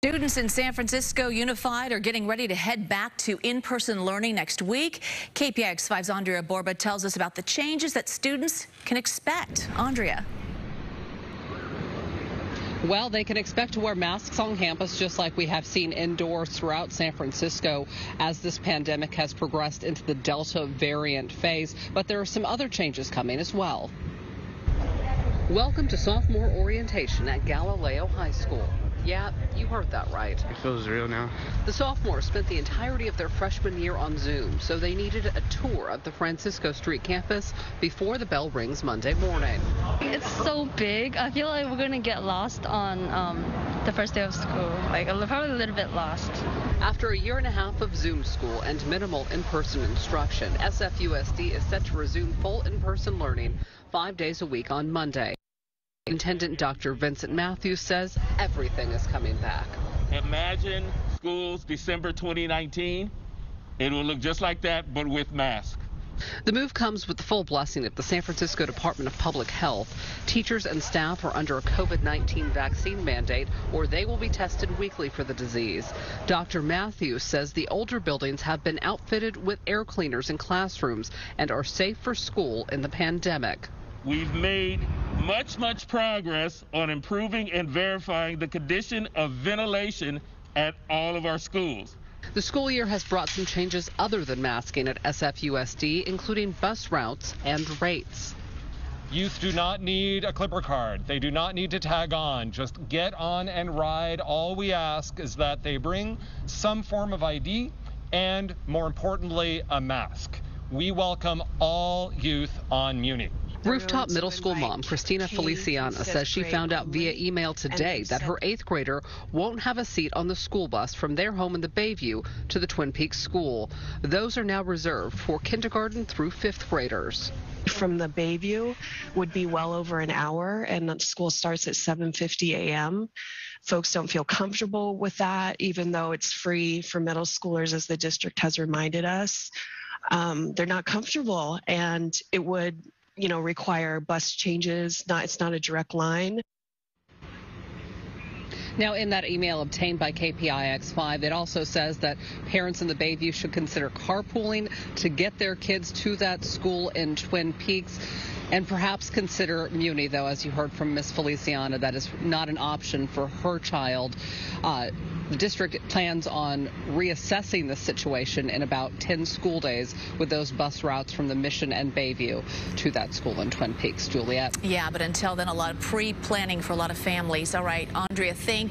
Students in San Francisco Unified are getting ready to head back to in-person learning next week. KPIX5's Andria Borba tells us about the changes that students can expect. Andria. Well, they can expect to wear masks on campus just like we have seen indoors throughout San Francisco as this pandemic has progressed into the Delta variant phase. But there are some other changes coming as well. Welcome to sophomore orientation at Galileo High School. Yeah, you heard that right. It feels real now. The sophomores spent the entirety of their freshman year on Zoom, so they needed a tour of the Francisco Street campus before the bell rings Monday morning. It's so big. I feel like we're going to get lost on the first day of school, probably a little bit lost. After a year and a half of Zoom school and minimal in-person instruction, SFUSD is set to resume full in-person learning 5 days a week on Monday. Superintendent Dr. Vincent Matthews says everything is coming back. Imagine schools December 2019. It will look just like that, but with masks. The move comes with the full blessing of the San Francisco Department of Public Health. Teachers and staff are under a COVID-19 vaccine mandate, or they will be tested weekly for the disease. Dr. Matthews says the older buildings have been outfitted with air cleaners in classrooms and are safe for school in the pandemic. We've made much progress on improving and verifying the condition of ventilation at all of our schools. The school year has brought some changes other than masking at SFUSD, including bus routes and rates. Youth do not need a Clipper card. They do not need to tag on. Just get on and ride. All we ask is that they bring some form of ID and, more importantly, a mask. We welcome all youth on Muni. Rooftop middle school mom Christina Feliciana says she found out via email today that her 8th grader won't have a seat on the school bus from their home in the Bayview to the Twin Peaks school. Those are now reserved for kindergarten through 5th graders. From the Bayview would be well over an hour, and the school starts at 7:50 a.m. Folks don't feel comfortable with that, even though it's free for middle schoolers, as the district has reminded us. They're not comfortable, and it would require bus changes. It's not a direct line. Now, in that email obtained by KPIX5, it also says that parents in the Bayview should consider carpooling to get their kids to that school in Twin Peaks. And perhaps consider Muni, though, as you heard from Ms. Feliciana, that is not an option for her child. The district plans on reassessing the situation in about 10 school days with those bus routes from the Mission and Bayview to that school in Twin Peaks. Juliet. Yeah, but until then, a lot of pre-planning for a lot of families. All right, Andria, thank you.